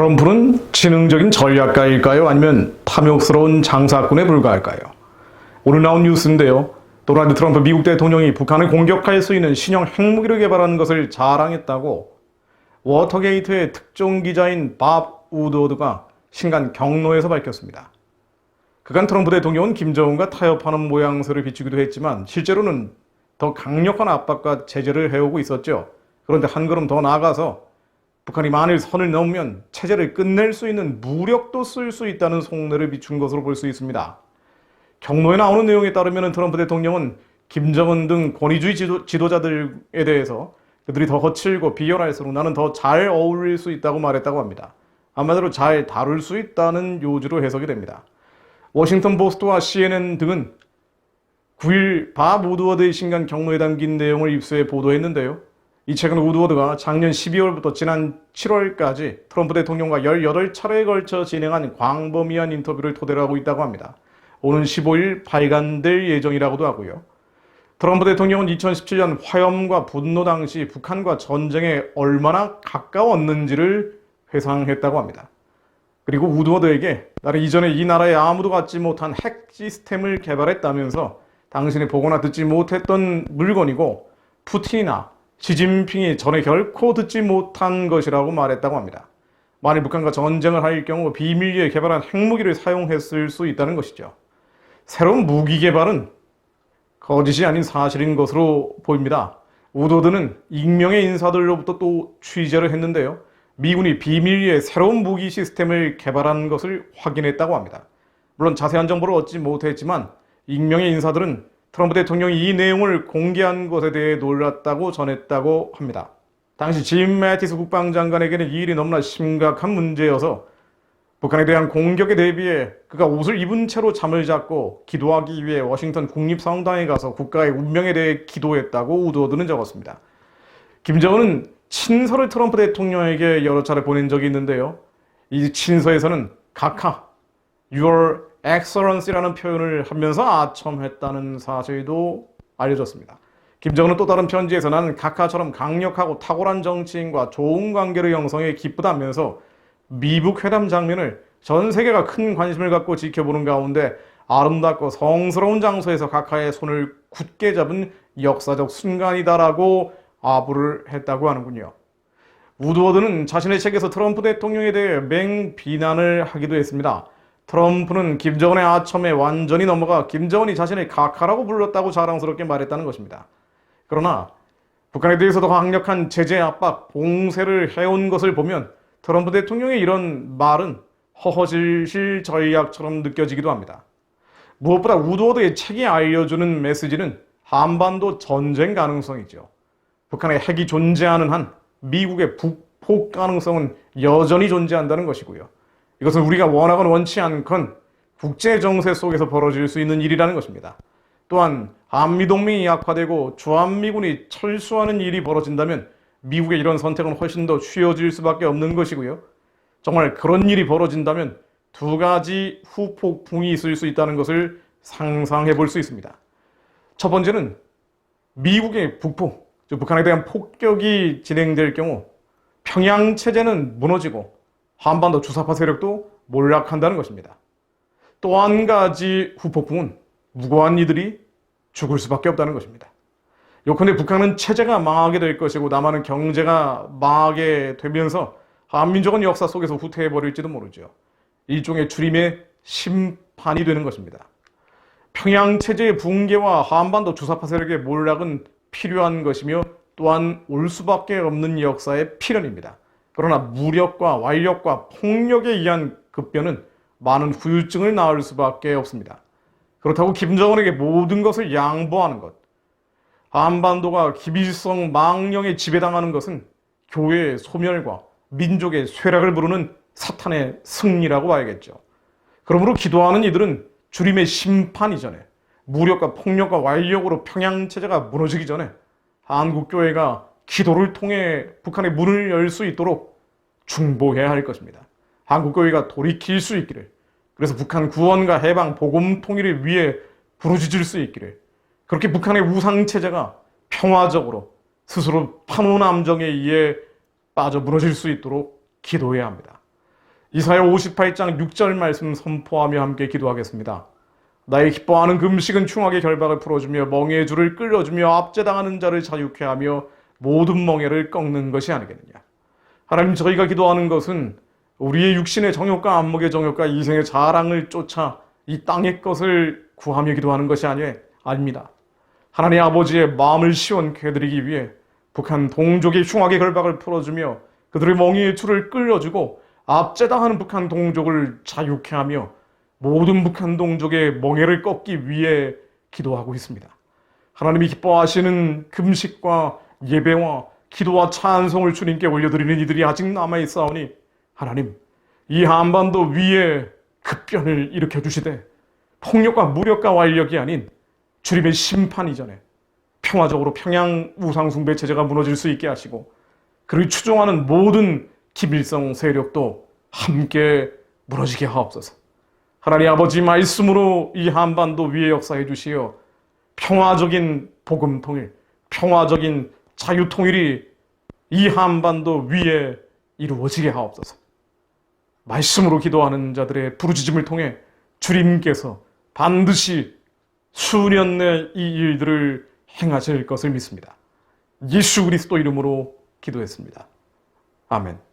트럼프는 지능적인 전략가일까요? 아니면 탐욕스러운 장사꾼에 불과할까요? 오늘 나온 뉴스인데요. 도널드 트럼프 미국 대통령이 북한을 공격할 수 있는 신형 핵무기를 개발한 것을 자랑했다고 워터게이트의 특종 기자인 밥 우드워드가 신간 경로에서 밝혔습니다. 그간 트럼프 대통령은 김정은과 타협하는 모양새를 비추기도 했지만 실제로는 더 강력한 압박과 제재를 해오고 있었죠. 그런데 한 걸음 더 나아가서 북한이 만일 선을 넘으면 체제를 끝낼 수 있는 무력도 쓸 수 있다는 속내를 비춘 것으로 볼 수 있습니다. 경로에 나오는 내용에 따르면 트럼프 대통령은 김정은 등 권위주의 지도자들에 대해서 그들이 더 거칠고 비열할수록 나는 더 잘 어울릴 수 있다고 말했다고 합니다. 한마디로 잘 다룰 수 있다는 요지로 해석이 됩니다. 워싱턴 포스트와 CNN 등은 9일 밥 우드워드의 신간 경로에 담긴 내용을 입수해 보도했는데요. 이 책은 우드워드가 작년 12월부터 지난 7월까지 트럼프 대통령과 18차례에 걸쳐 진행한 광범위한 인터뷰를 토대로 하고 있다고 합니다. 오는 15일 발간될 예정이라고도 하고요. 트럼프 대통령은 2017년 화염과 분노 당시 북한과 전쟁에 얼마나 가까웠는지를 회상했다고 합니다. 그리고 우드워드에게 나는 이전에 이 나라에 아무도 갖지 못한 핵 시스템을 개발했다면서 당신이 보거나 듣지 못했던 물건이고 푸틴이나 시진핑이 전에 결코 듣지 못한 것이라고 말했다고 합니다. 만일 북한과 전쟁을 할 경우 비밀리에 개발한 핵무기를 사용했을 수 있다는 것이죠. 새로운 무기 개발은 거짓이 아닌 사실인 것으로 보입니다. 우드워드는 익명의 인사들로부터 또 취재를 했는데요. 미군이 비밀리에 새로운 무기 시스템을 개발한 것을 확인했다고 합니다. 물론 자세한 정보를 얻지 못했지만 익명의 인사들은 트럼프 대통령이 이 내용을 공개한 것에 대해 놀랐다고 전했다고 합니다. 당시 짐 매티스 국방장관에게는 이 일이 너무나 심각한 문제여서 북한에 대한 공격에 대비해 그가 옷을 입은 채로 잠을 잤고 기도하기 위해 워싱턴 국립성당에 가서 국가의 운명에 대해 기도했다고 우드워드는 적었습니다. 김정은은 친서를 트럼프 대통령에게 여러 차례 보낸 적이 있는데요. 이 친서에서는 각하, Your Excellency라는 표현을 하면서 아첨했다는 사실도 알려졌습니다. 김정은은 또 다른 편지에서 나는 각하처럼 강력하고 탁월한 정치인과 좋은 관계를 형성해 기쁘다면서 미북 회담 장면을 전 세계가 큰 관심을 갖고 지켜보는 가운데 아름답고 성스러운 장소에서 각하의 손을 굳게 잡은 역사적 순간이다라고 아부를 했다고 하는군요. 우드워드는 자신의 책에서 트럼프 대통령에 대해 맹비난을 하기도 했습니다. 트럼프는 김정은의 아첨에 완전히 넘어가 김정은이 자신을 각하라고 불렀다고 자랑스럽게 말했다는 것입니다. 그러나 북한에 대해서도 강력한 제재 압박, 봉쇄를 해온 것을 보면 트럼프 대통령의 이런 말은 허허질실 전략처럼 느껴지기도 합니다. 무엇보다 우드워드의 책이 알려주는 메시지는 한반도 전쟁 가능성이죠. 북한의 핵이 존재하는 한 미국의 북폭 가능성은 여전히 존재한다는 것이고요. 이것은 우리가 원하건 원치 않건 국제 정세 속에서 벌어질 수 있는 일이라는 것입니다. 또한 한미동맹이 약화되고 주한미군이 철수하는 일이 벌어진다면 미국의 이런 선택은 훨씬 더 쉬워질 수밖에 없는 것이고요. 정말 그런 일이 벌어진다면 두 가지 후폭풍이 있을 수 있다는 것을 상상해 볼 수 있습니다. 첫 번째는 미국의 북폭, 즉 북한에 대한 폭격이 진행될 경우 평양 체제는 무너지고 한반도 주사파 세력도 몰락한다는 것입니다. 또 한 가지 후폭풍은 무고한 이들이 죽을 수밖에 없다는 것입니다. 요컨대 북한은 체제가 망하게 될 것이고 남한은 경제가 망하게 되면서 한민족은 역사 속에서 후퇴해버릴지도 모르죠. 일종의 주림의 심판이 되는 것입니다. 평양 체제의 붕괴와 한반도 주사파 세력의 몰락은 필요한 것이며 또한 올 수밖에 없는 역사의 필연입니다. 그러나 무력과 완력과 폭력에 의한 급변은 많은 후유증을 낳을 수밖에 없습니다. 그렇다고 김정은에게 모든 것을 양보하는 것, 한반도가 기빌성 망령에 지배당하는 것은 교회의 소멸과 민족의 쇠락을 부르는 사탄의 승리라고 봐야겠죠. 그러므로 기도하는 이들은 주림의 심판 이전에 무력과 폭력과 완력으로 평양체제가 무너지기 전에 한국교회가 기도를 통해 북한의 문을 열 수 있도록 중보해야 할 것입니다. 한국교회가 돌이킬 수 있기를, 그래서 북한 구원과 해방, 복음 통일을 위해 부르짖을 수 있기를, 그렇게 북한의 우상체제가 평화적으로 스스로 판원함정에 의해 빠져 무너질 수 있도록 기도해야 합니다. 이사야 58장 6절 말씀 선포하며 함께 기도하겠습니다. 나의 기뻐하는 금식은 충악의 결박을 풀어주며 멍에의 줄을 끌어주며 압제당하는 자를 자유케 하며 모든 멍에를 꺾는 것이 아니겠느냐. 하나님, 저희가 기도하는 것은 우리의 육신의 정욕과 안목의 정욕과 이생의 자랑을 쫓아 이 땅의 것을 구하며 기도하는 것이 아닙니다. 하나님 아버지의 마음을 시원케 해드리기 위해 북한 동족의 흉악의 결박을 풀어주며 그들의 멍에의 줄을 끌어주고 압제당하는 북한 동족을 자유케 하며 모든 북한 동족의 멍에를 꺾기 위해 기도하고 있습니다. 하나님이 기뻐하시는 금식과 예배와 기도와 찬송을 주님께 올려드리는 이들이 아직 남아있사오니 하나님, 이 한반도 위에 급변을 일으켜주시되 폭력과 무력과 완력이 아닌 주님의 심판 이전에 평화적으로 평양 우상숭배 체제가 무너질 수 있게 하시고 그를 추종하는 모든 기밀성 세력도 함께 무너지게 하옵소서. 하나님 아버지 말씀으로 이 한반도 위에 역사해 주시어 평화적인 복음 통일, 평화적인 자유 통일이 이 한반도 위에 이루어지게 하옵소서. 말씀으로 기도하는 자들의 부르짖음을 통해 주님께서 반드시 수년 내 이 일들을 행하실 것을 믿습니다. 예수 그리스도 이름으로 기도했습니다. 아멘.